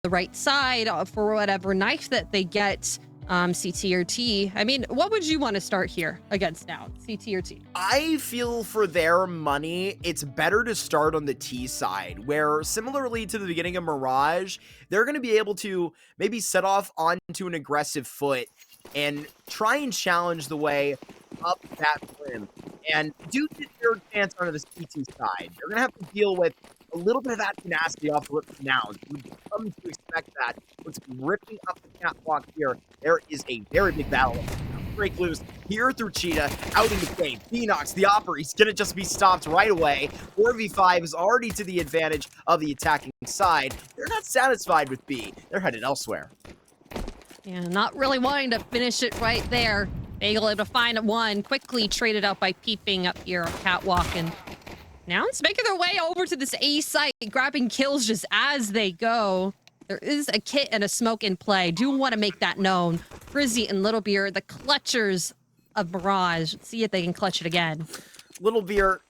the right side for whatever knife that they get, CT or T. I mean, what would you want to start here against now, CT or T? I feel for their money, it's better to start on the T side, where similarly to the beginning of Mirage, they're going to be able to maybe set off onto an aggressive foot and try and challenge the way up that rim. And do get their chance onto the CT side. They're going to have to deal with a little bit of that tenacity off the rip now. You've come to expect that. Let's ripping up the catwalk here. There is a very big battle. Break loose here through Cheetah, out into Cave. Phoenox, the Opera, he's gonna just be stopped right away. 4v5 is already to the advantage of the attacking side. They're not satisfied with B. They're headed elsewhere. Yeah, not really wanting to finish it right there. Bagel able to find one, quickly traded out by peeping up here on Catwalk, and Nouns making their way over to this A site, grabbing kills just as they go. There is a kit and a smoke in play. Do want to make that known. Frizzy and Little Beer, the clutchers of Mirage. Let's see if they can clutch it again. Little Beer,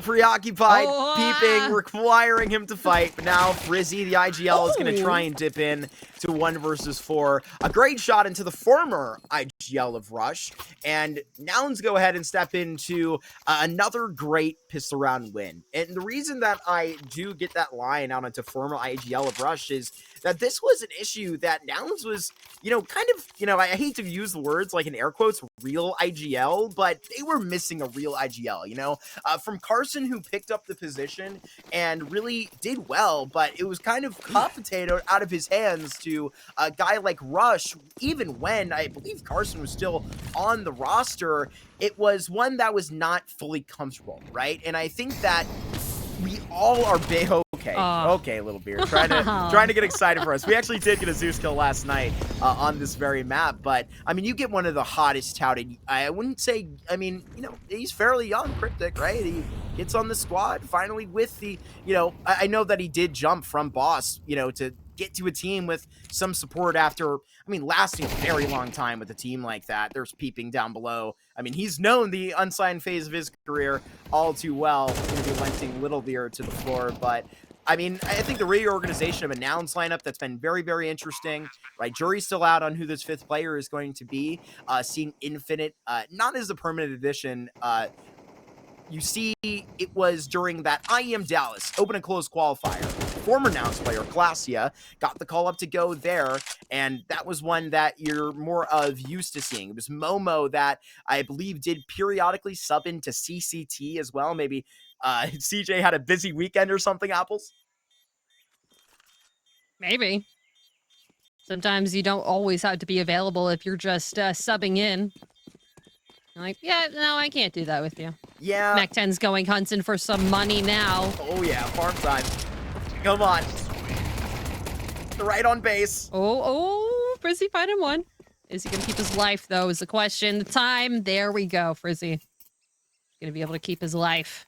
preoccupied, peeping, requiring him to fight. But now Frizzy, the IGL, is going to try and dip in to 1 versus 4. A great shot into the former IGL of Rush. And Nouns go ahead and step into another great pistol round win. And the reason that I do get that line out into former IGL of Rush is that this was an issue that Nouns was, kind of, I hate to use the words like in air quotes, real IGL, but they were missing a real IGL, from Carson, who picked up the position and really did well, but it was kind of hot potato out of his hands to a guy like Rush. Even when I believe Carson was still on the roster, it was one that was not fully comfortable, right? And I think that we all are big. Okay, Little Beer, trying to get excited for us. We actually did get a Zeus kill last night on this very map, but I mean, you get one of the hottest touted. I wouldn't say. I mean, he's fairly young, Cryptic, right? He gets on the squad finally with the. I know that he did jump from Boss, to get to a team with some support after, lasting a very long time with a team like that. There's peeping down below. I mean, he's known the unsigned phase of his career all too well. He's going to be lenting Little Beer to the floor, but I mean, I think the reorganization of a Nouns lineup that's been very, very interesting, right? Jury's still out on who this 5th player is going to be. Seeing Infinite, not as a permanent addition, you see it was during that IEM Dallas open and close qualifier. Former Nouns player, Glacia, got the call up to go there, and that was one that you're more of used to seeing. It was Momo that I believe did periodically sub into CCT as well. Maybe CJ had a busy weekend or something, Apples? Maybe. Sometimes you don't always have to be available if you're just subbing in. You're like, yeah, no, I can't do that with you. Yeah. Mac 10's going hunting for some money now. Oh, yeah, farm time. Come on. Right on base. Frizzy finding one. Is he going to keep his life, though, is the question. The time, there we go, Frizzy. Going to be able to keep his life.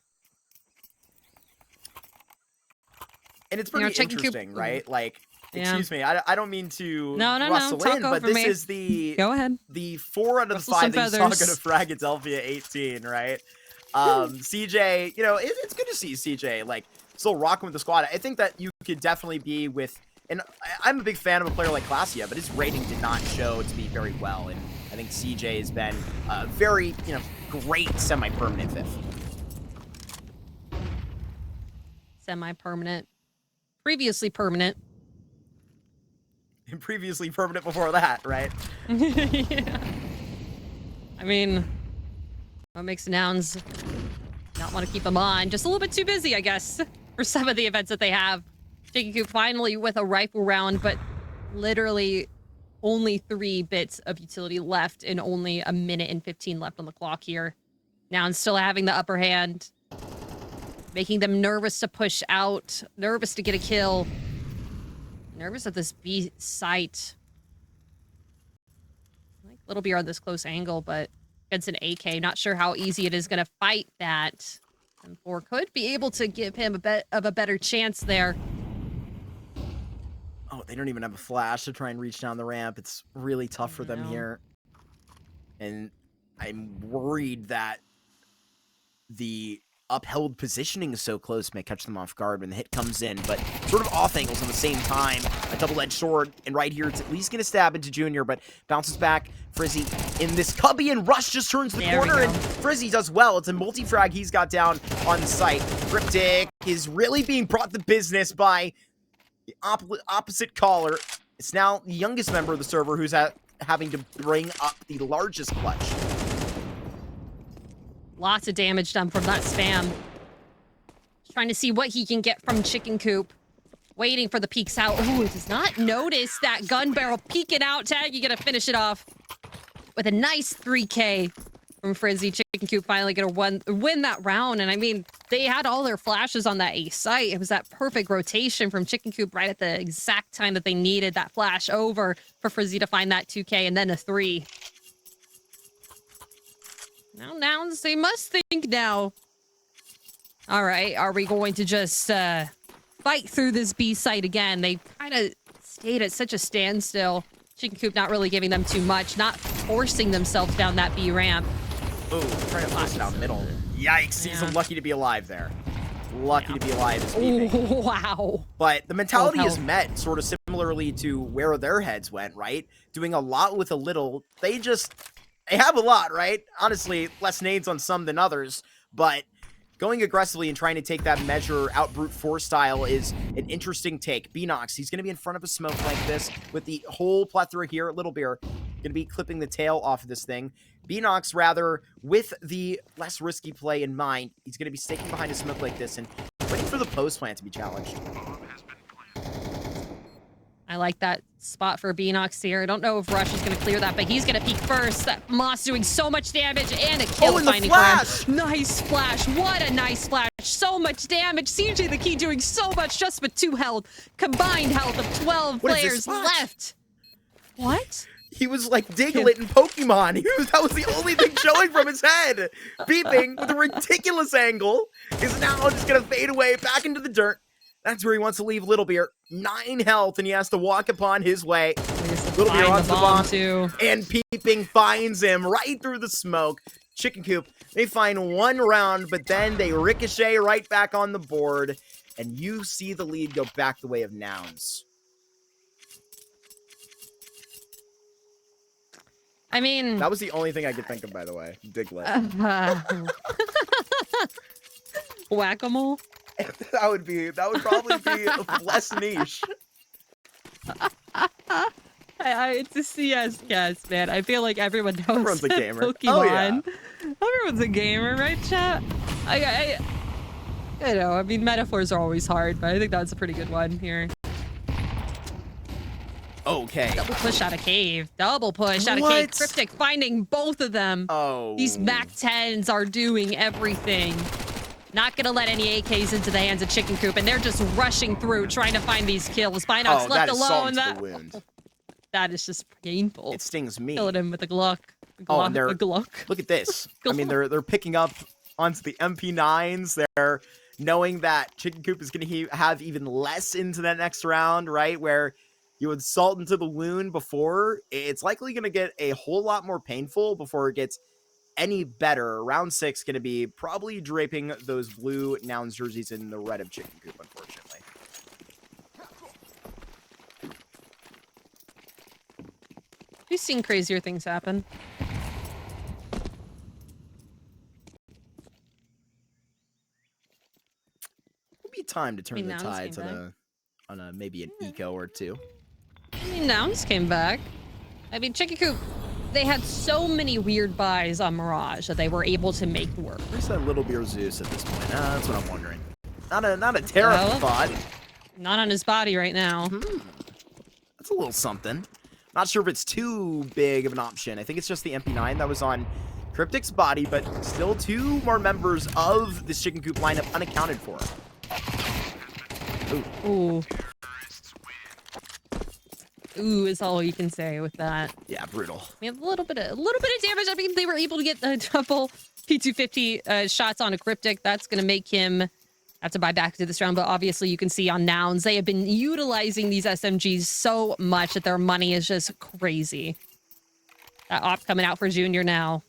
And it's pretty interesting, right? Like, excuse me, I don't mean to rustle in, but this is the go ahead. The 4 out of the 5 that you saw going to Fragadelphia 18, right? CJ, it's good to see CJ like still rocking with the squad. I think that you could definitely be with, and I'm a big fan of a player like Glacia, but his rating did not show to be very well, and I think CJ has been very, great semi-permanent 5th. Semi-permanent. Previously permanent. And previously permanent before that, right? Yeah. I mean, what makes Nouns not want to keep him on? Just a little bit too busy, I guess, for some of the events that they have. Taking Coop finally with a rifle round, but literally only 3 bits of utility left and only a minute and 15 left on the clock here. Nouns still having the upper hand, making them nervous to push out, nervous to get a kill. Nervous at this B site. Like Little Beer on this close angle, but against an AK, not sure how easy it is going to fight that. And 4 could be able to give him a bit of a better chance there. Oh, they don't even have a flash to try and reach down the ramp. It's really tough for them here. And I'm worried that the upheld positioning so close may catch them off guard when the hit comes in, but sort of off angles at the same time. A double-edged sword, and right here it's at least going to stab into Junior, but bounces back. Frizzy in this cubby, and Rush just turns the corner, and Frizzy does well. It's a multi-frag he's got down on the site. Cryptic is really being brought to business by the opposite caller. It's now the youngest member of the server who's having to bring up the largest clutch. Lots of damage done from that spam. Trying to see what he can get from Chicken Coop. Waiting for the peeks out. Ooh, does not notice that gun barrel peeking out. Tag, you gotta finish it off with a nice 3K from Frizzy. Chicken Coop finally gonna win that round. And I mean, they had all their flashes on that A site. It was that perfect rotation from Chicken Coop right at the exact time that they needed that flash over for Frizzy to find that 2K and then a 3. Now, Nouns, they must think now. All right, are we going to just fight through this B site again? They kind of stayed at such a standstill. Chicken Coop not really giving them too much, not forcing themselves down that B ramp. Ooh, trying to push down middle. Yikes, he's lucky to be alive there. Lucky to be alive is beeping. Wow. But the mentality is met sort of similarly to where their heads went, right? Doing a lot with a little. They have a lot, right? Honestly, less nades on some than others, but going aggressively and trying to take that measure out brute force style is an interesting take. Beanox, he's going to be in front of a smoke like this with the whole plethora here. Little Beer going to be clipping the tail off of this thing. Beanox, rather, with the less risky play in mind, he's going to be staking behind a smoke like this and waiting for the post plant to be challenged. I like that spot for Beanox here. I don't know if Rush is going to clear that, but he's going to peek first. That Moss doing so much damage and a kill finding for him. Nice flash. What a nice flash. So much damage. CJ the Key doing so much just with 2 health. Combined health of 12 players left. What? He was like Diglett in Pokemon. That was the only thing showing from his head. Beeping with a ridiculous angle is now just going to fade away back into the dirt. That's where he wants to leave Little Beer. 9 health, and he has to walk upon his way. Little Beer onto the bomb, too. And Peeping finds him right through the smoke. Chicken Coop, they find 1 round, but then they ricochet right back on the board, and you see the lead go back the way of Nouns. I mean... That was the only thing I could think of, by the way. Diglett. Whack-a-mole? That would probably be less niche. It's a CS cast, man. I feel like everyone knows Everyone's a gamer. Pokemon. Oh, yeah. Everyone's a gamer, right, chat? I know, I mean, metaphors are always hard, but I think that's a pretty good one here. Okay. Double push out of cave. Double push out of cave. Cryptic finding both of them. Oh. These MAC-10s are doing everything. Not gonna let any AKs into the hands of Chicken Coop, and they're just rushing through, trying to find these kills. Binox left alone. That is just painful. It stings me. Killing him with a Gluck. And a Gluck. Look at this. I mean, they're picking up onto the MP9s. They're knowing that Chicken Coop is gonna have even less into that next round, right? Where you would salt into the wound before. It's likely gonna get a whole lot more painful before it gets any better. Round 6 going to be probably draping those blue Nouns jerseys in the red of Chicken Coop, unfortunately. We've seen crazier things happen. It'll be time to turn the tides on a maybe an eco or two. I mean, Nouns came back. I mean, Chicken Coop, they had so many weird buys on Mirage that they were able to make work. Where's that Little Beer Zeus at this point? That's what I'm wondering. Not a terrible thought. Not on his body right now. That's a little something. Not sure if it's too big of an option. I think it's just the MP9 that was on Cryptic's body, but still 2 more members of this Chicken Coop lineup unaccounted for. Ooh. Ooh is all you can say with that. Yeah, brutal. We have a little bit of damage. I mean, they were able to get a double P250 shots on a Cryptic. That's going to make him have to buy back to this round. But obviously, you can see on Nouns, they have been utilizing these SMGs so much that their money is just crazy. That op coming out for Junior now.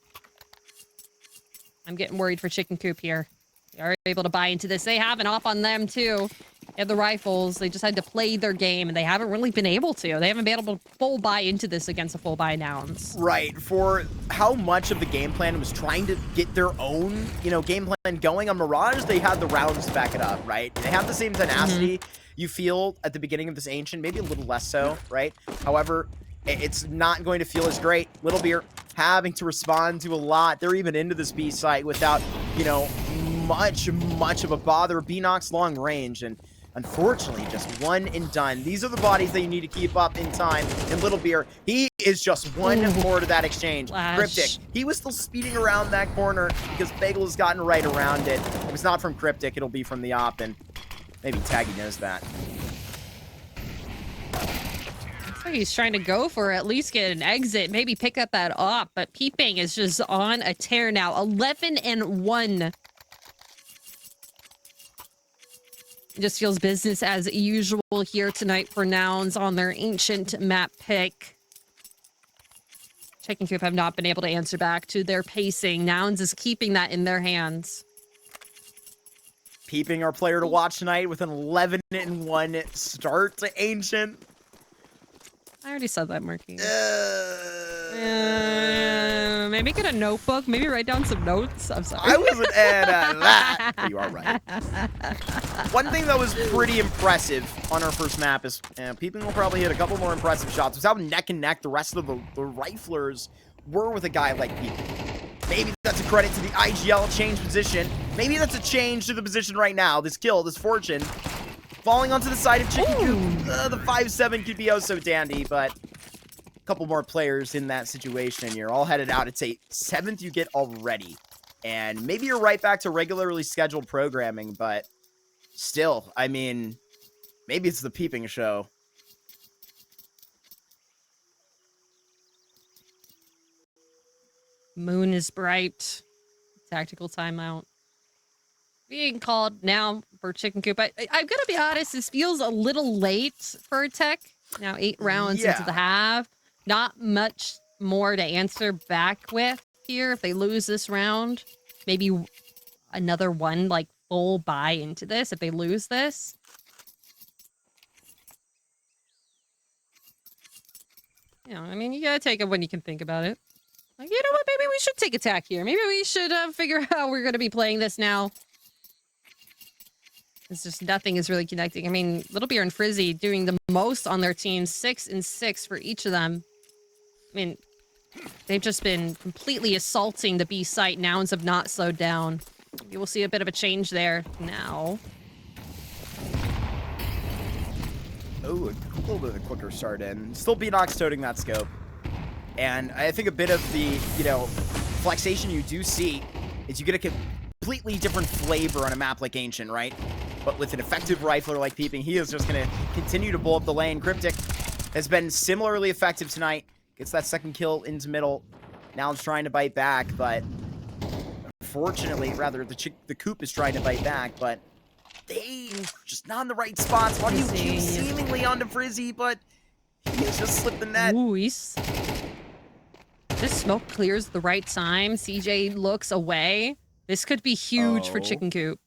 I'm getting worried for Chicken Coop here. They are able to buy into this. They have an op on them, too. They have the rifles. They just had to play their game, and they haven't really been able to. They haven't been able to full buy into this against a full buy Nouns. Right. For how much of the game plan was trying to get their own, game plan going on Mirage, they had the rounds to back it up, right? They have the same tenacity you feel at the beginning of this Ancient, maybe a little less so, right? However, it's not going to feel as great. Little Beer having to respond to a lot. They're even into this B site without, much of a bother. B-Nox long range, and unfortunately, just one and done. These are the bodies that you need to keep up in time. And Little Beer, he is just one more to that exchange. Flash. Cryptic, he was still speeding around that corner because Bagel has gotten right around it. If it's not from Cryptic, it'll be from the op, and maybe Taggy knows that. Looks like he's trying to go for at least get an exit, maybe pick up that op, but Peeping is just on a tear now. 11-1. It just feels business as usual here tonight for Nouns on their Ancient map pick. Checking Coop have not been able to answer back to their pacing. Nouns is keeping that in their hands. Peeping, our player to watch tonight, with an 11-1 start to Ancient. I already said that, Marky. Maybe get a notebook. Maybe write down some notes. I'm sorry. I wasn't at that. You are right. One thing that was pretty impressive on our first map is Peeping will probably hit a couple more impressive shots. Was how neck and neck the rest of the riflers were with a guy like Peeping. Maybe that's a credit to the IGL change position. Maybe that's a change to the position right now. This kill, this fortune, falling onto the side of Chicken Coop. The 5-7 could be oh so dandy, but a couple more players in that situation. You're all headed out. It's a 7th you get already. And maybe you're right back to regularly scheduled programming, but still, I mean, maybe it's the Peeping show. Moon is bright. Tactical timeout being called now for Chicken Coop. I'm gonna be honest, this feels a little late for Tech. Now 8 rounds into the half. Not much more to answer back with here. If they lose this round, maybe another one, like, full buy into this if they lose this. I mean, you gotta take it when you can think about it. Like, you know what? Maybe we should take attack here. Maybe we should figure out how we're gonna be playing this now. It's just nothing is really connecting. I mean, Little Beer and Frizzy doing the most on their team. 6 and 6 for each of them. I mean, they've just been completely assaulting the B site. Nouns have not slowed down. You will see a bit of a change there now. Oh, a little bit of a quicker start in. Still B-Nox toting that scope. And I think a bit of the, flexation you do see is you get a completely different flavor on a map like Ancient, right? But with an effective rifler like Peeping, he is just going to continue to blow up the lane. Cryptic has been similarly effective tonight. Gets that second kill into middle. Now it's trying to bite back, but unfortunately, rather, the Coop is trying to bite back, but they just not in the right spots. Why do you keep seemingly onto Frizzy, but he's just slipped the net. Ooh, this smoke clears the right time. CJ looks away. This could be huge for Chicken Coop.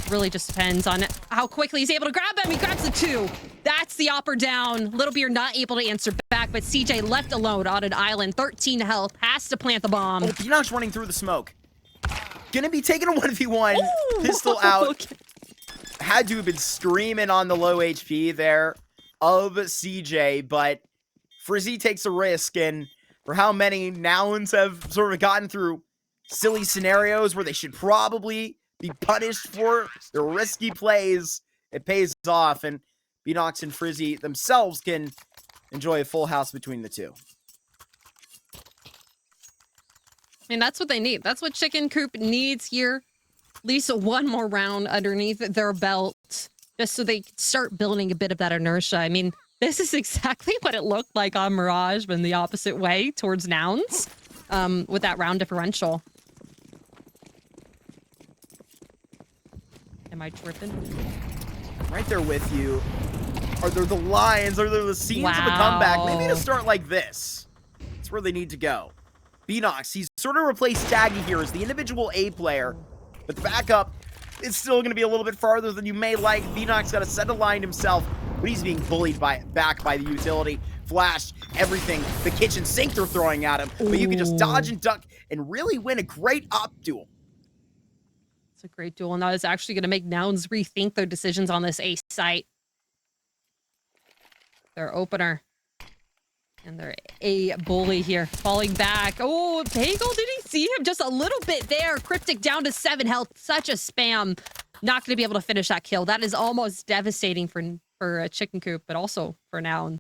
Really just depends on how quickly he's able to grab him. He grabs the 2. That's the upper down. Little Beer not able to answer back, but CJ left alone on an island. 13 health. Has to plant the bomb. Oh, B-Nox running through the smoke. Gonna be taking a 1v1. Ooh, pistol out. Okay. Had to have been screaming on the low HP there of CJ, but Frizzy takes a risk, and for how many Nouns have sort of gotten through silly scenarios where they should probably be punished for their risky plays, it pays off, and B-Nox and Frizzy themselves can enjoy a full house between the two. I mean, that's what they need. That's what Chicken Coop needs here. At least one more round underneath their belt, just so they can start building a bit of that inertia. I mean, this is exactly what it looked like on Mirage, but in the opposite way towards Nouns, with that round differential. Am I tripping? Right there with you. Are there the lines? Are there the scenes of the comeback? Maybe to start like this. That's where they need to go. B-Nox, he's sort of replaced Taggy here as the individual A player, but the backup it's still going to be a little bit farther than you may like. Vinox got to set a line himself, but he's being bullied back by the utility. Flash, everything, the kitchen sink they're throwing at him. But you can just dodge and duck and really win a great op duel. It's a great duel, and that is actually going to make Nouns rethink their decisions on this A site. Their opener. And they're a bully here, falling back. Oh, Bagel, did he see him? Just a little bit there. Cryptic down to 7 health. Such a spam. Not going to be able to finish that kill. That is almost devastating for a Chicken Coop, but also for Nouns.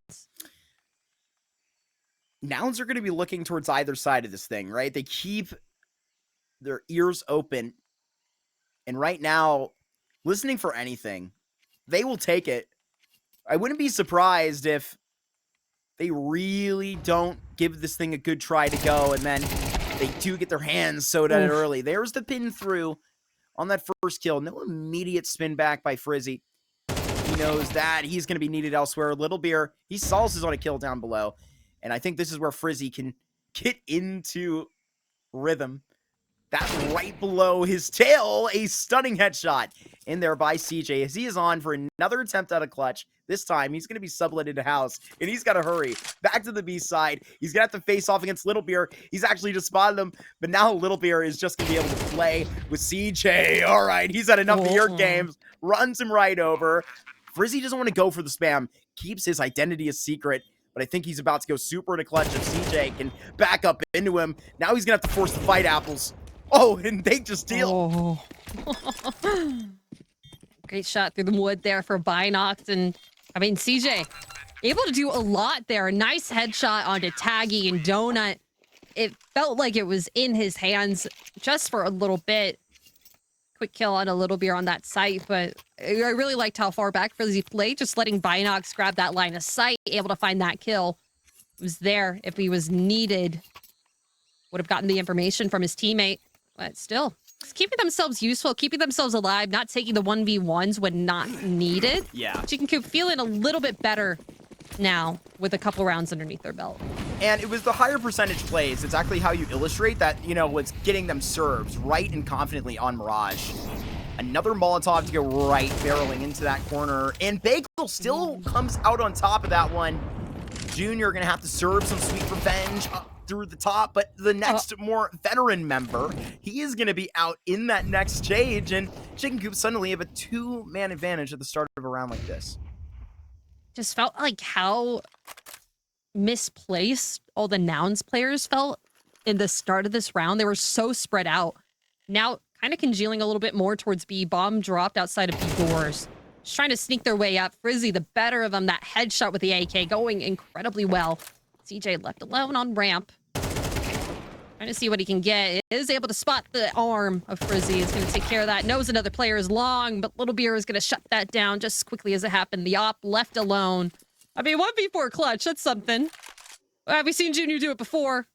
Nouns are going to be looking towards either side of this thing, right? They keep their ears open. And right now, listening for anything, they will take it. I wouldn't be surprised if they really don't give this thing a good try to go, and then they do get their hands sewed at it early. There's the pin through on that first kill. No immediate spin back by Frizzy. He knows that he's going to be needed elsewhere. Little Beer, he stalls his on a kill down below. And I think this is where Frizzy can get into rhythm. That's right below his tail. A stunning headshot in there by CJ as he is on for another attempt at a clutch. This time, he's going to be sublet into house, and he's got to hurry. Back to the B side. He's going to have to face off against Little Beer. He's actually just spotted him, but now Little Beer is just going to be able to play with CJ. All right, he's had enough of your games. Runs him right over. Frizzy doesn't want to go for the spam. Keeps his identity a secret, but I think he's about to go super into clutch if CJ can back up into him. Now he's going to have to force the fight apples. Oh, and they just deal. Oh. Great shot through the wood there for Binox. And, I mean, CJ, able to do a lot there. A nice headshot onto Taggy and Donut. It felt like it was in his hands just for a little bit. Quick kill on a Little Beer on that site, but I really liked how far back Frizzy played, just letting Binox grab that line of sight, able to find that kill. It was there if he was needed. Would have gotten the information from his teammate. But still, just keeping themselves useful, keeping themselves alive, not taking the 1v1s when not needed. Yeah. Chicken Coop feeling a little bit better now with a couple rounds underneath their belt. And it was the higher percentage plays. It's actually how you illustrate that, you know, was getting them serves right and confidently on Mirage. Another Molotov to go right, barreling into that corner. And Bagel still comes out on top of that one. Junior going to have to serve some sweet revenge through the top, but the next more veteran member, he is going to be out in that next stage, and Chicken Coop suddenly have a 2-man advantage at the start of a round like this. Just felt like how misplaced all the Nouns players felt in the start of this round. They were so spread out. Now, kind of congealing a little bit more towards B. Bomb dropped outside of B doors. Just trying to sneak their way up. Frizzy, the better of them, that headshot with the AK going incredibly well. CJ left alone on ramp. Trying to see what he can get. Is able to spot the arm of Frizzy. Is going to take care of that. Knows another player is long, but Little Beer is going to shut that down just as quickly as it happened. The op left alone. I mean, 1v4 clutch, that's something. Have we seen Junior do it before?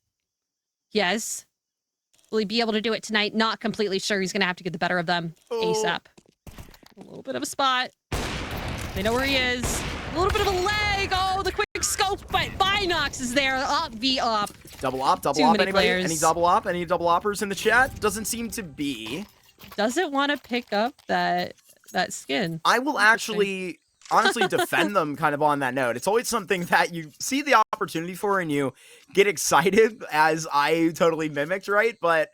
Yes. Will he be able to do it tonight? Not completely sure. He's going to have to get the better of them ASAP. A little bit of a spot. They know where he is. A little bit of a leg. Oh, the quick scope, but Binox is there. Op v op. Double op, anybody? Players. Any double op? Any double oppers in the chat? Doesn't seem to be. Doesn't want to pick up that skin. I will actually honestly defend them kind of on that note. It's always something that you see the opportunity for and you get excited, as I totally mimicked, right? But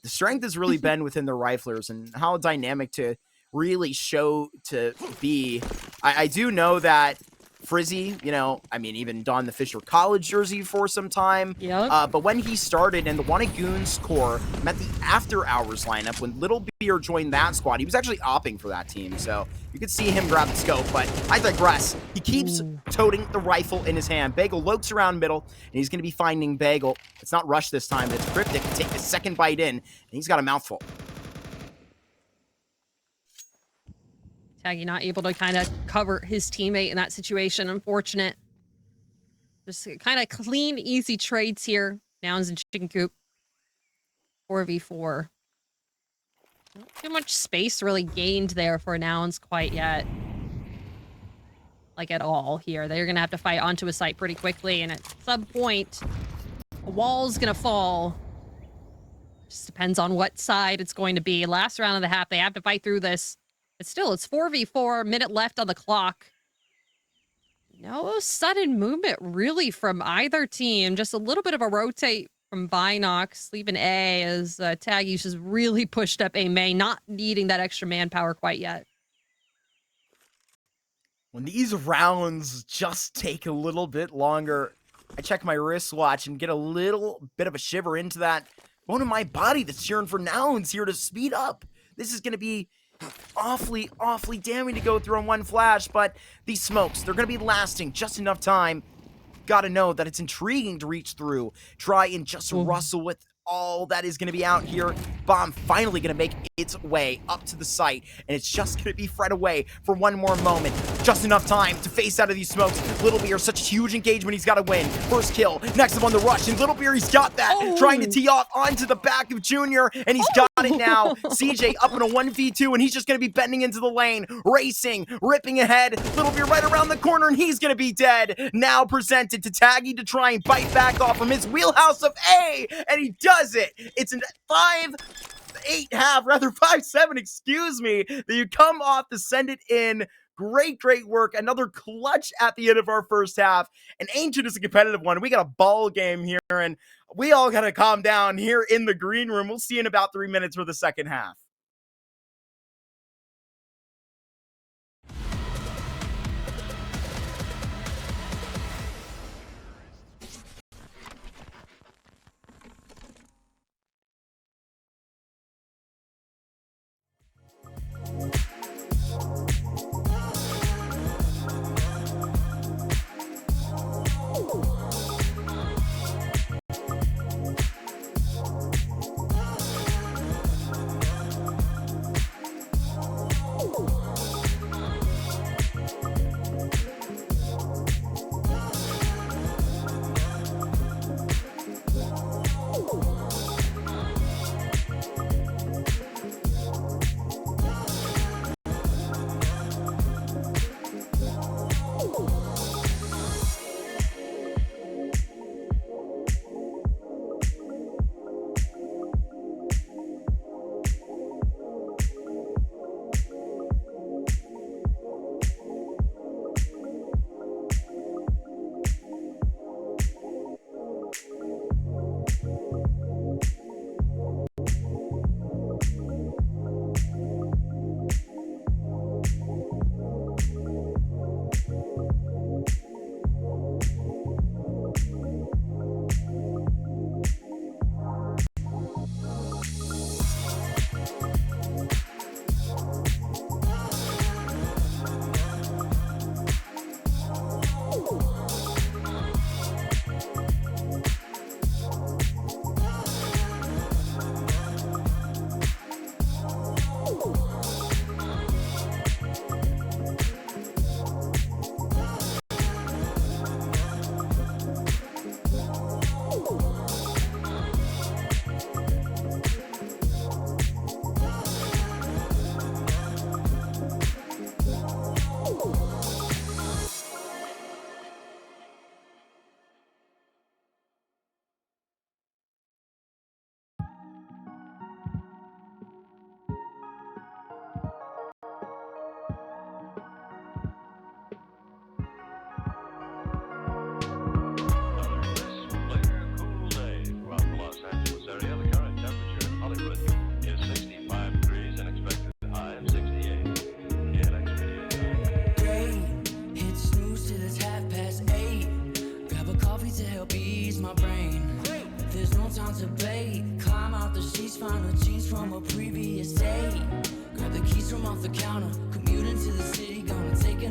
the strength has really been within the riflers and how dynamic to really show to be. I do know that Frizzy, you know, I mean, even donned the Fisher College jersey for some time. Yep. But when he started and the Wannagoons core met the After Hours lineup, when Little Beer joined that squad, he was actually opping for that team. So you could see him grab the scope, but I digress. He keeps toting the rifle in his hand. Bagel lopes around middle, and he's going to be finding Bagel. It's not Rush this time, but it's Cryptic to take the second bite in, and he's got a mouthful. Taggy not able to kind of cover his teammate in that situation. Unfortunate. Just kind of clean, easy trades here. Nouns and Chicken Coop. 4v4. Not too much space really gained there for Nouns quite yet. Like at all here. They're going to have to fight onto a site pretty quickly. And at some point, a wall's going to fall. Just depends on what side it's going to be. Last round of the half, they have to fight through this. But still, it's 4v4, minute left on the clock. No sudden movement, really, from either team. Just a little bit of a rotate from Binox, leaving A as Taggy's just really pushed up A main, not needing that extra manpower quite yet. When these rounds just take a little bit longer, I check my wristwatch and get a little bit of a shiver into that bone in my body that's cheering for Nouns here to speed up. This is going to be awfully damning to go through on one flash, but these smokes, they're going to be lasting just enough time. Gotta know that it's intriguing to reach through, try and just rustle with all that is going to be out here. Bomb finally going to make its way up to the site, and it's just going to be fred away for one more moment. Just enough time to face out of these smokes. Little Beer, such huge engagement, he's got to win. First kill, next up on the rush, and Little Beer, he's got that. Trying to tee off onto the back of Junior, and he's got it now. CJ up in a 1v2, and he's just going to be bending into the lane, racing, ripping ahead. Little Beer right around the corner, and he's going to be dead. Now presented to Taggy to try and bite back off from his wheelhouse of A, and he does it. It's a 5-7, excuse me, that you come off to send it in. Great work. Another clutch at the end of our first half. And Ancient is a competitive one. We got a ball game here, and we all got to calm down here in the green room. We'll see you in about 3 minutes for the second half.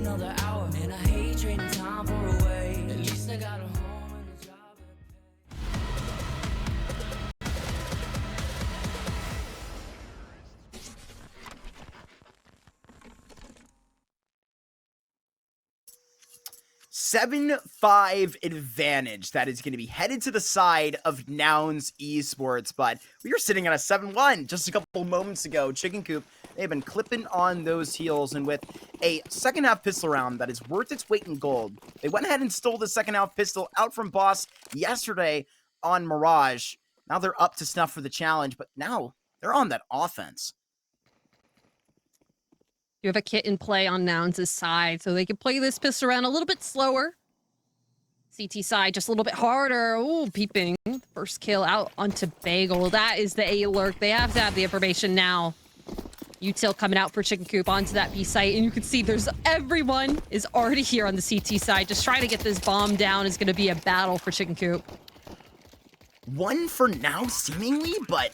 another hour. Man, I hate trading time for a way. At least I got a home and a job that pays. 7-5 advantage that is going to be headed to the side of Nouns Esports, but we were sitting at a 7-1 just a couple moments ago. Chicken Coop, they've been clipping on those heels, and with a second half pistol round that is worth its weight in gold, they went ahead and stole the second half pistol out from Boss yesterday on Mirage. Now they're up to snuff for the challenge, but now they're on that offense. You have a kit in play on Nouns' side, so they can play this pistol around a little bit slower. CT side just a little bit harder. Ooh, peeping. First kill out onto Bagel. That is the A lurk. They have to have the information now. Util coming out for Chicken Coop onto that B site, and you can see everyone is already here on the CT side. Just trying to get this bomb down is going to be a battle for Chicken Coop. One for now, seemingly, but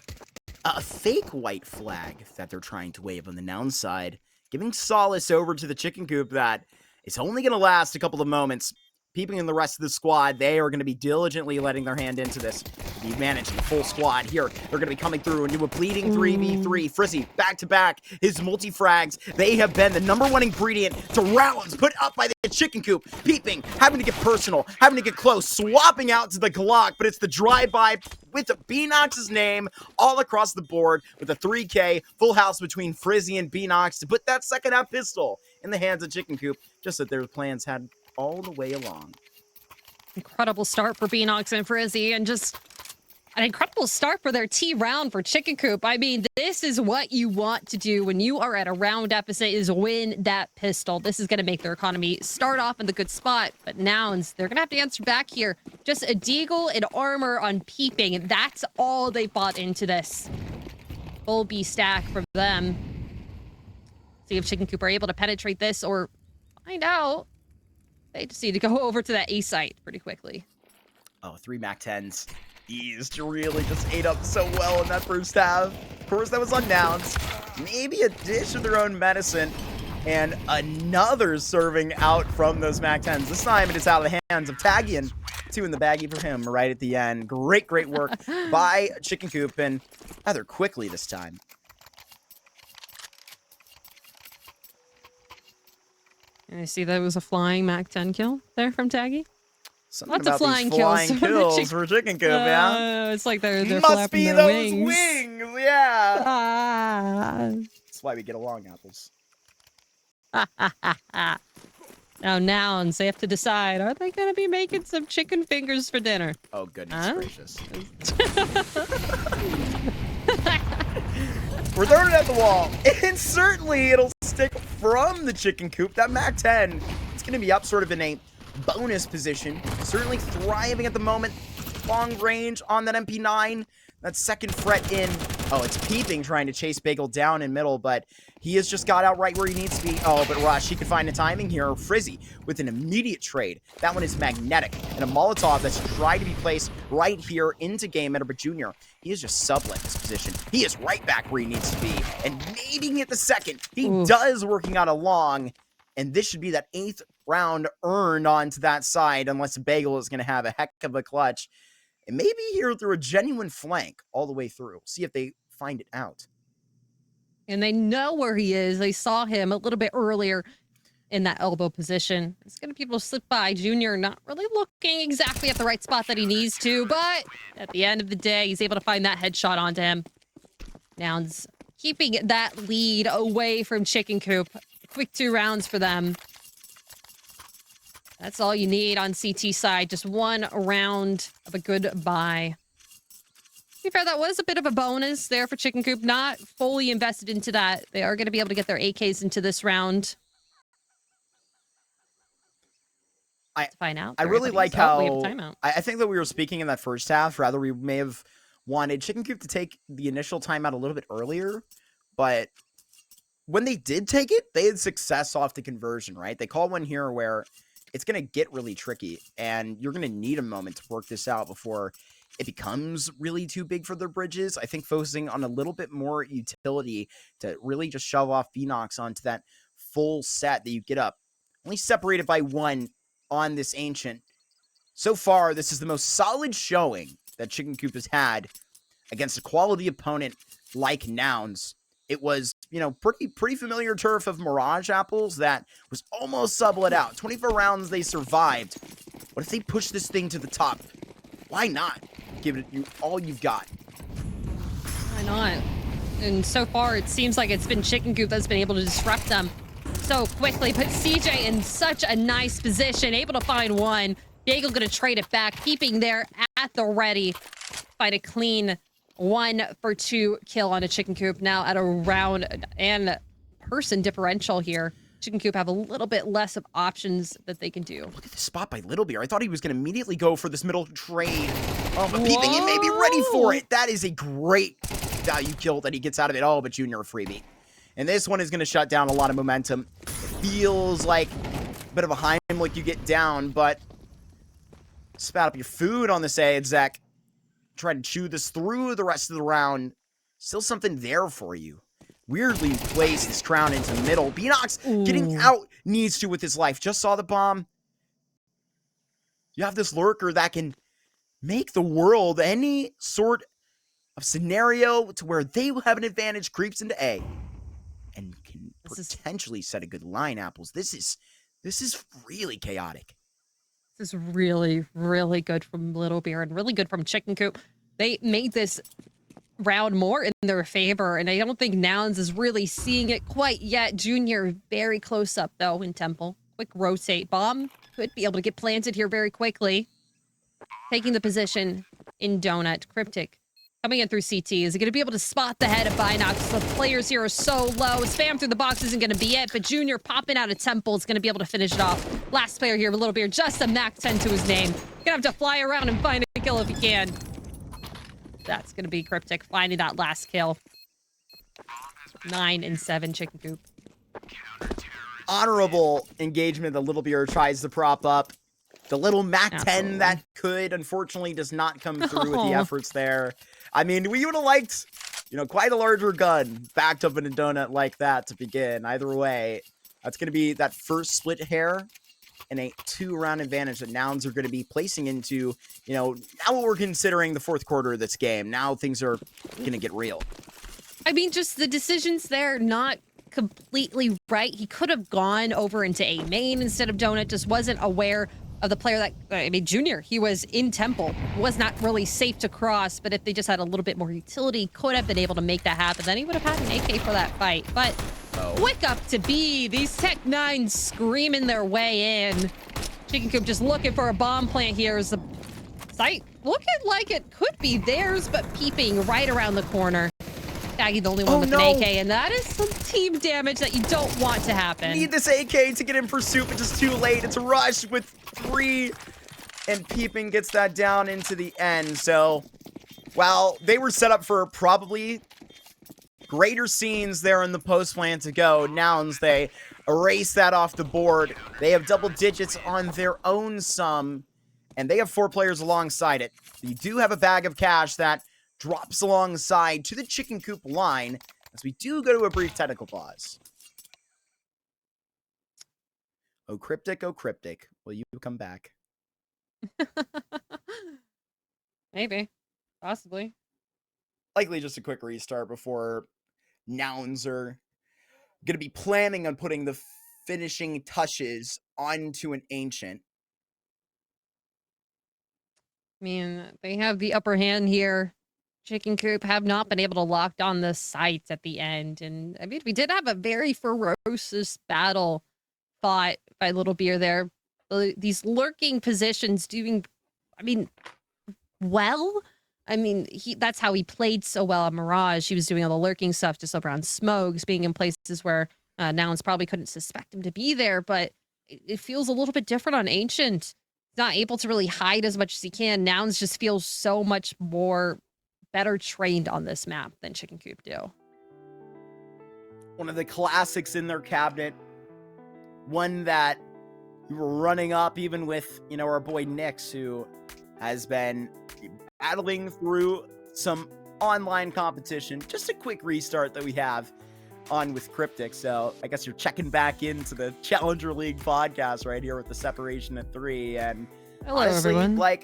a fake white flag that they're trying to wave on the Nouns side, giving solace over to the Chicken Coop that it's only going to last a couple of moments. Peeping in the rest of the squad, they are going to be diligently letting their hand into this. Be managing the full squad here. They're going to be coming through into a bleeding 3v3. Frizzy, back-to-back, his multi-frags. They have been the #1 ingredient to rounds put up by the Chicken Coop. Peeping, having to get personal, having to get close, swapping out to the Glock, but it's the drive-by with Beanox's name all across the board with a 3K full house between Frizzy and Beanox to put that second-half pistol in the hands of Chicken Coop, just that their plans had all the way along. Incredible start for Beanox and Frizzy, and just an incredible start for their T round for Chicken Coop. I mean, this is what you want to do when you are at a round deficit, is win that pistol. This is going to make their economy start off in the good spot, but Nouns, they're going to have to answer back here. Just a deagle and armor on peeping, and that's all they bought into this. Full B stack for them. See if Chicken Coop are able to penetrate this or find out. They just need to go over to that A site pretty quickly. Oh, 3 MAC-10s. Eased really just ate up so well in that first half. Of course, that was on Nouns. Maybe a dish of their own medicine. And another serving out from those MAC-10s. This time it is out of the hands of Taggy, and 2 in the baggie for him right at the end. Great work by Chicken Coop, and rather quickly this time. And I see that was a flying MAC-10 kill there from Taggy. Something Lots about of flying these flying kills for Chicken Coop, yeah? It's like they're Must flapping be their those wings. yeah. Ah. That's why we get along, Apples. Now, Nouns, they have to decide, are they going to be making some chicken fingers for dinner? Oh, goodness gracious. We're throwing it at the wall. And certainly it'll stick from the Chicken Coop. That MAC-10, it's going to be up sort of in a bonus position. Certainly thriving at the moment. Long range on that MP9. That second fret in. Oh, it's Peeping trying to chase Bagel down in middle, but he has just got out right where he needs to be. Oh, but Rush, he can find the timing here. Frizzy with an immediate trade. That one is magnetic. And a Molotov that's tried to be placed right here into game. But Jr., he is just sublet this position. He is right back where he needs to be. And mating it the second. He does working out a long. And this should be that 8th round earned onto that side, unless Bagel is going to have a heck of a clutch. And maybe here through a genuine flank all the way through. See if they find it out. And they know where he is. They saw him a little bit earlier in that elbow position. It's going to be able to slip by. Junior not really looking exactly at the right spot that he needs to, but at the end of the day, he's able to find that headshot onto him. Nouns keeping that lead away from Chicken Coop. Quick 2 rounds for them. That's all you need on CT side. Just 1 round of a goodbye. To be fair, that was a bit of a bonus there for Chicken Coop. Not fully invested into that. They are going to be able to get their AKs into this round. To find out. I really like how... we have a timeout. I think that we were speaking in that first half. Rather, we may have wanted Chicken Coop to take the initial timeout a little bit earlier. But when they did take it, they had success off the conversion, right? They call one here where it's going to get really tricky, and you're going to need a moment to work this out before it becomes really too big for their bridges. I think focusing on a little bit more utility to really just shove off Beanox onto that full set that you get up. Only separated by 1 on this Ancient. So far, this is the most solid showing that Chicken Coop has had against a quality opponent like Nouns. It was, you know, pretty familiar turf of Mirage Apples that was almost sublet out. 24 rounds they survived. What if they push this thing to the top? Why not? Give it all you've got. Why not? And so far, it seems like it's been Chicken Coop that's been able to disrupt them so quickly. But CJ in such a nice position, able to find one. Bagel gonna trade it back, keeping there at the ready. find a clean 1-for-2 kill on a chicken coop. Now at a round and person differential here. Chicken coop have a little bit less of options that they can do. Look at the spot by Little Beer. I thought he was going to immediately go for this middle trade. Oh, but Peeping, he may be ready for it. That is a great value kill that he gets out of it. Oh, but Junior a freebie. And this one is going to shut down a lot of momentum. Feels like a bit of a Heimlich you get down, but spat up your food on this exec. Try to chew this through the rest of the round. Still something there for you. Weirdly placed this crown into the middle. Beanox getting out needs to with his life. Just saw the bomb. You have this lurker that can make the world any sort of scenario to where they will have an advantage. Creeps into A. And can potentially set a good line, Apples. This is really chaotic. This is really, really good from Little Beer and really good from Chicken Coop. They made this round more in their favor, and I don't think Nouns is really seeing it quite yet. Junior very close up, though, in Temple. Quick rotate. Bomb could be able to get planted here very quickly. Taking the position in Donut. Cryptic coming in through CT. Is he going to be able to spot the head of Binox? The players here are so low. Spam through the box isn't going to be it, but Junior popping out of Temple is going to be able to finish it off. Last player here, a Little Beer, just a Mac 10 to his name. Gonna have to fly around and find a kill if he can. That's going to be Cryptic finding that last kill. 9 and 7 Chicken Coop. Honorable engagement that Little Beer tries to prop up. The little Mac 10 that could, unfortunately, does not come through with the efforts there. I mean, we would have liked, quite a larger gun backed up in a donut like that to begin. Either way, that's going to be that first split hair and a 2-round advantage that Nouns are going to be placing into, now we're considering the fourth quarter of this game. Now things are going to get real. I mean, just the decisions there, not completely right. He could have gone over into A main instead of donut, just wasn't aware of the player that, Junior, he was in Temple, was not really safe to cross, but if they just had a little bit more utility, could have been able to make that happen. Then he would have had an AK for that fight. But quick up to B, these Tech 9s screaming their way in. Chicken Coop just looking for a bomb plant here as the site looking like it could be theirs, but peeping right around the corner. Taggy the only one with an AK, and that is some team damage that you don't want to happen. Need this AK to get in pursuit, but just too late. It's a rush with 3, and Peeping gets that down into the end. So, while they were set up for probably greater scenes there in the post plan to go, Nouns, they erase that off the board. They have double digits on their own sum, and they have 4 players alongside it. You do have a bag of cash that drops alongside to the Chicken Coop line as we do go to a brief technical pause. Oh, Cryptic, will you come back? Maybe. Possibly. Likely just a quick restart before Nouns are going to be planning on putting the finishing touches onto an Ancient. I mean, they have the upper hand here. Chicken Coop have not been able to lock down the sites at the end. And I mean, we did have a very ferocious battle fought by Little Beer there. These lurking positions doing, well. That's how he played so well on Mirage. He was doing all the lurking stuff just around smokes, being in places where Nouns probably couldn't suspect him to be there. But it feels a little bit different on Ancient. He's not able to really hide as much as he can. Nouns just feels so much more better trained on this map than Chicken Coop do. One of the classics in their cabinet. One that you were running up even with, our boy Nix, who has been battling through some online competition. Just a quick restart that we have on with Cryptic. So I guess you're checking back into the Challenger League podcast right here with the separation at 3. And hello, honestly, everyone.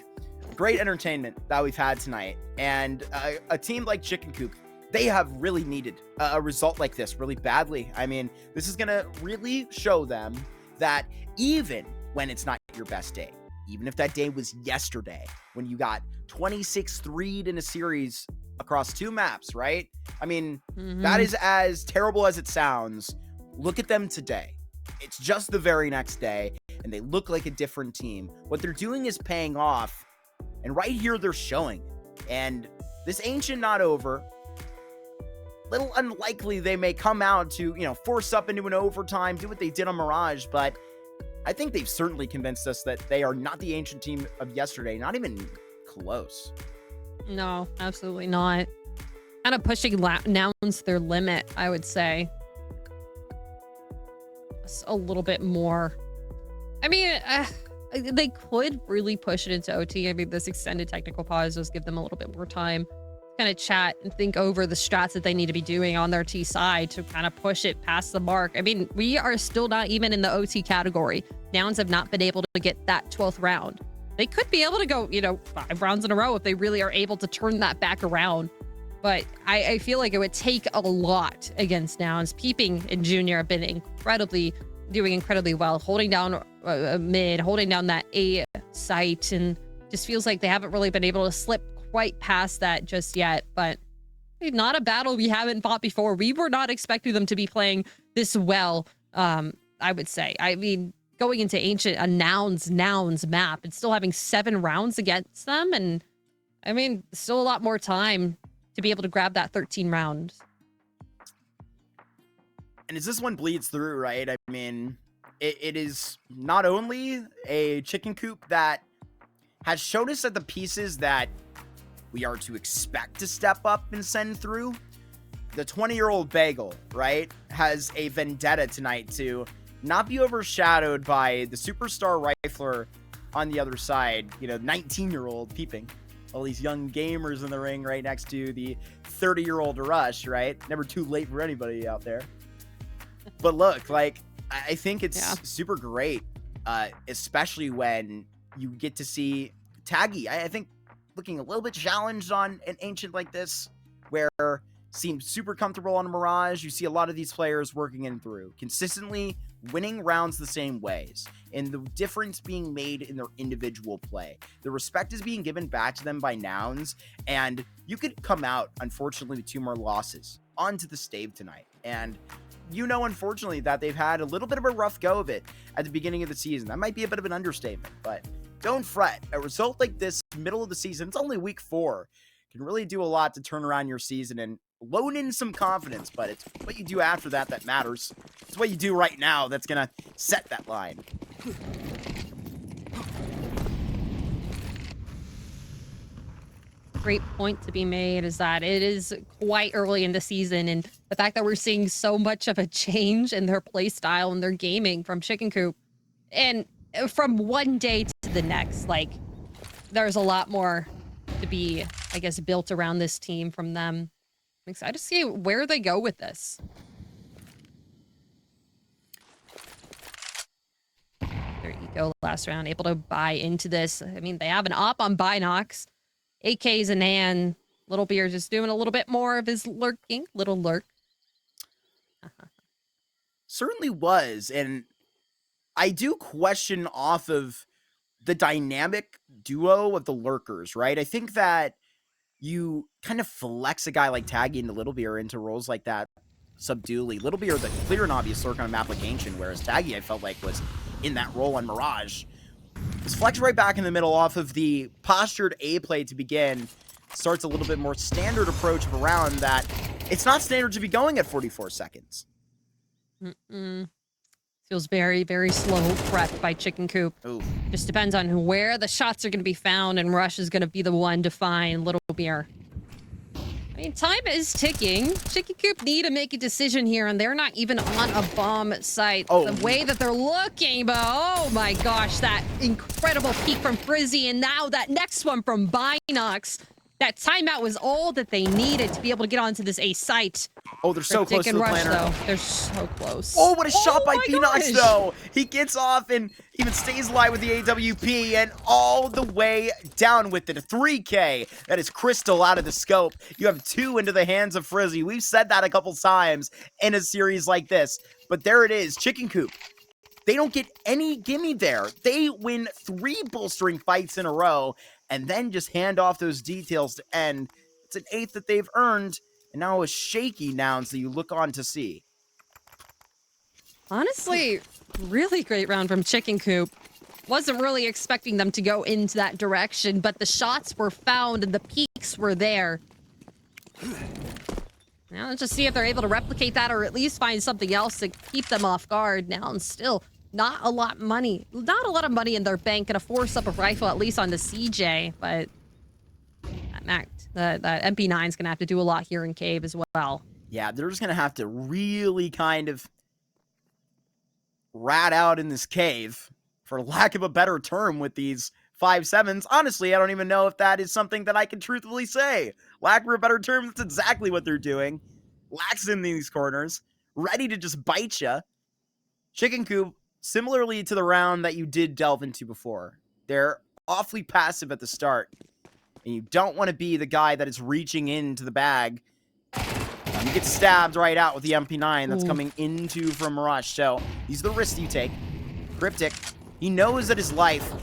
Great entertainment that we've had tonight. And a team like Chicken Coop, they have really needed a result like this really badly. I mean, this is going to really show them that even when it's not your best day, even if that day was yesterday, when you got 26-3'd in a series across 2 maps, right? I mean, that is as terrible as it sounds. Look at them today. It's just the very next day, and they look like a different team. What they're doing is paying off. And right here, they're showing And this Ancient not over. Little unlikely they may come out to, force up into an overtime, do what they did on Mirage, but I think they've certainly convinced us that they are not the Ancient team of yesterday, not even close. No, absolutely not. Kind of pushing Nouns their limit, I would say. Just a little bit more. I mean, they could really push it into OT. I mean, this extended technical pause does give them a little bit more time to kind of chat and think over the strats that they need to be doing on their T side to kind of push it past the mark. I mean, we are still not even in the OT category. Nouns have not been able to get that 12th round. They could be able to go, 5 rounds in a row if they really are able to turn that back around. But I feel like it would take a lot against Nouns. Peeping and Junior have been doing incredibly well, holding down mid, holding down that A site, and just feels like they haven't really been able to slip quite past that just yet. But not a battle we haven't fought before. We were not expecting them to be playing this well, I would say. I mean, going into Ancient, a Nouns map, and still having 7 rounds against them, and I mean, still a lot more time to be able to grab that 13 rounds. And as this one bleeds through, right? I mean, it is not only a chicken coop that has shown us that the pieces that we are to expect to step up and send through. The 20-year-old Bagel, right, has a vendetta tonight to not be overshadowed by the superstar rifler on the other side, 19-year-old Peeping. All these young gamers in the ring right next to the 30-year-old Rush, right? Never too late for anybody out there. But look, I think it's super great, especially when you get to see Taggy. I think looking a little bit challenged on an Ancient like this, where seems super comfortable on a Mirage. You see a lot of these players working in through, consistently winning rounds the same ways, and the difference being made in their individual play. The respect is being given back to them by Nouns, and you could come out, unfortunately, with 2 more losses onto the stave tonight. And unfortunately, that they've had a little bit of a rough go of it at the beginning of the season. That might be a bit of an understatement, but don't fret. A result like this, middle of the season, it's only week 4, can really do a lot to turn around your season and load in some confidence, but it's what you do after that that matters. It's what you do right now that's going to set that line. Great point to be made is that it is quite early in the season, and the fact that we're seeing so much of a change in their play style and their gaming from Chicken Coop, and from one day to the next, there's a lot more to be, I guess, built around this team from them. I'm excited to see where they go with this. Their eco last round, able to buy into this. I mean, they have an op on Binox. AK's and Nan. Little Beer just doing a little bit more of his lurking. Little lurk. Certainly was. And I do question off of the dynamic duo of the lurkers, right? I think that you kind of flex a guy like Taggy into Little Beer into roles like that subduely. Little Beer, the clear and obvious lurk on a map like Ancient, whereas Taggy, I felt like, was in that role on Mirage. It's flexed right back in the middle off of the postured A play to begin. Starts a little bit more standard approach of a round that it's not standard to be going at 44 seconds. Feels very, very slow prep by Chicken Coop. Ooh. Just depends on where the shots are going to be found, and Rush is going to be the one to find Little Beer. I mean, time is ticking. Chicken Coop need to make a decision here, and they're not even on a bomb site. Oh. The way that they're looking, but oh my gosh, that incredible peek from Frizzy, and now that next one from Binox. That timeout was all that they needed to be able to get onto this A site. Oh, they're so close to the Rush, planner. though. They're so close. Oh, what a shot by my Binox, gosh. though. He gets off and even stays alive with the AWP and all the way down with it. A 3K. That is crystal out of the scope. You have 2 into the hands of Frizzy. We've said that a couple times in a series like this. But there it is. Chicken Coop. They don't get any gimme there. They win 3 bolstering fights in a row and then just hand off those details to end. It's an 8th that they've earned, and now a shaky Nouns that you look on to see. Honestly, really great round from Chicken Coop. Wasn't really expecting them to go into that direction, but the shots were found and the peak peaks were there. Now let's just see if they're able to replicate that or at least find something else to keep them off guard. Now and still not a lot of money in their bank. Gonna force up a rifle at least on the CJ, but that MP9's gonna have to do a lot here in Cave as well. Yeah, they're just gonna have to really kind of rat out in this cave, for lack of a better term, with these 5-7s. Honestly, I don't even know if that is something that I can truthfully say. Lack of a better term, that's exactly what they're doing. Lax in these corners, ready to just bite ya. Chicken Coop, similarly to the round that you did delve into before, they're awfully passive at the start. And you don't want to be the guy that is reaching into the bag. You get stabbed right out with the MP9 that's coming into from Rush. So these are the risks you take. Cryptic, he knows that his life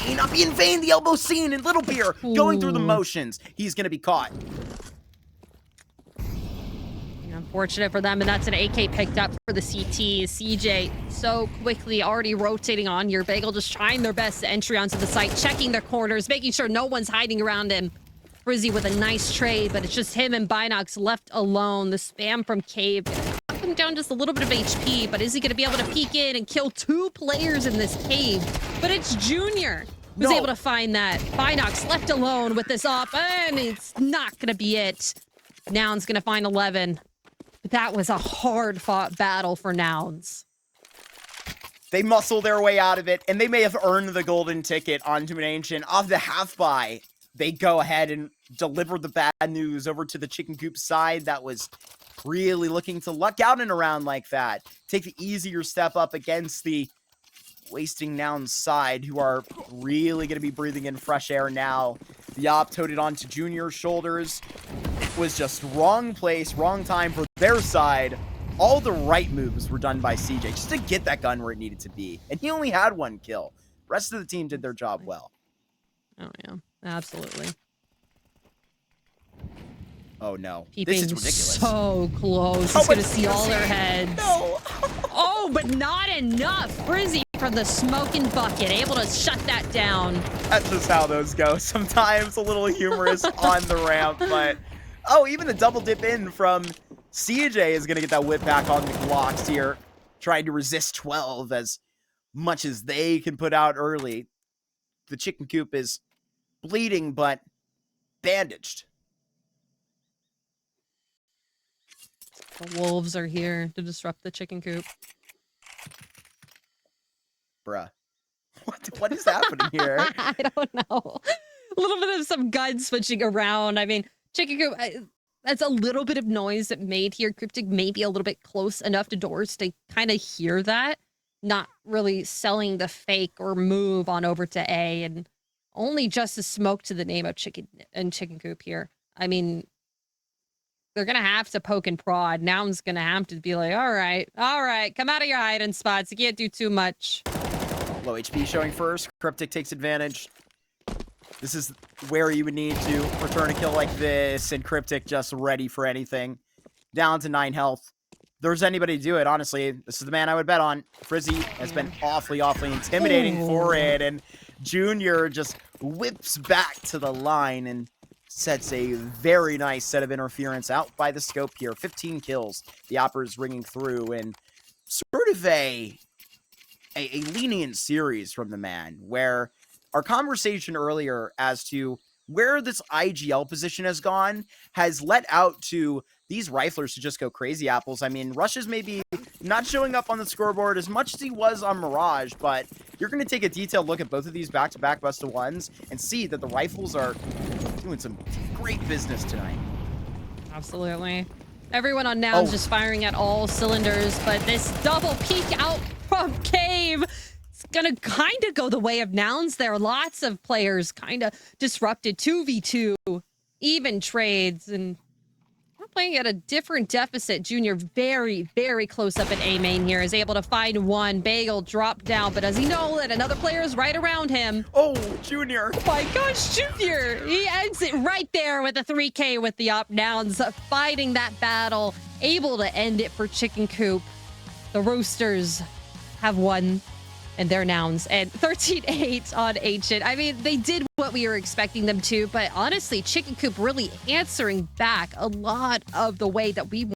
may not be in vain. The elbow seen in Little Beer going through the motions. He's going to be caught. Unfortunate for them, and that's an AK picked up for the CT. CJ so quickly already rotating on your bagel, just trying their best to entry onto the site, checking their corners, making sure no one's hiding around him. Frizzy with a nice trade, but it's just him and Binox left alone. The spam from Cave knocked him down just a little bit of HP, but is he going to be able to peek in and kill 2 players in this cave? But it's Junior who's able to find that. Binox left alone with this op, and it's not going to be it. Nouns going to find 11. But that was a hard-fought battle for Nouns. They muscle their way out of it, and they may have earned the golden ticket onto an Ancient. Off the half-buy, they go ahead and deliver the bad news over to the Chicken Coop side that was really looking to luck out in a round like that. Take the easier step up against the wasting Nouns side, who are really going to be breathing in fresh air now. The op toted onto Junior's shoulders. Was just wrong place, wrong time for their side. All the right moves were done by CJ just to get that gun where it needed to be. And he only had 1 kill. Rest of the team did their job well. Oh, yeah. Absolutely. Oh, no. Peeping this is ridiculous. So close. He's going to see all their heads. No. Oh, but not enough. Frizzy from the smoking bucket, able to shut that down. That's just how those go. Sometimes a little humorous on the ramp, but... Oh, even the double dip in from CJ is going to get that whip back on the Glocks here. Trying to resist 12 as much as they can put out early. The Chicken Coop is bleeding, but bandaged. The wolves are here to disrupt the Chicken Coop. Bruh. What is happening here? I don't know. A little bit of some gun switching around. I mean, Chicken Coop, that's a little bit of noise that made here. Cryptic may be a little bit close enough to doors to kind of hear that. Not really selling the fake or move on over to A, and only just a smoke to the name of Chicken Coop here. I mean, they're going to have to poke and prod. Noun's going to have to be like, all right, come out of your hiding spots. You can't do too much. Low HP showing first. Cryptic takes advantage. This is where you would need to return a kill like this, and Cryptic just ready for anything. Down to 9 health. If there's anybody to do it, honestly, this is the man I would bet on. Frizzy has been awfully intimidating for it, and Junior just whips back to the line and sets a very nice set of interference out by the scope here. 15 kills. The opera's ringing through, and sort of a lenient series from the man, where our conversation earlier as to where this IGL position has gone has led out to these riflers to just go crazy apples. I mean, Rush is maybe not showing up on the scoreboard as much as he was on Mirage, but you're going to take a detailed look at both of these back-to-back best of ones and see that the rifles are doing some great business tonight. Absolutely. Everyone on Nouns just firing at all cylinders, but this double peek out from Cave, it's gonna kind of go the way of Nouns there. Lots of players kind of disrupted. 2v2, even trades, and we're playing at a different deficit. Junior very, very close up at A main here, is able to find one. Bagel drop down, but does he know that another player is right around him? Oh, Junior. Oh my gosh, Junior. He ends it right there with a 3K with the op. Nouns fighting that battle, able to end it for Chicken Coop. The Roosters have won, and they're Nouns, and 13-8 on Ancient. I mean, they did what what we were expecting them to, but honestly, Chicken Coop really answering back a lot of the way that we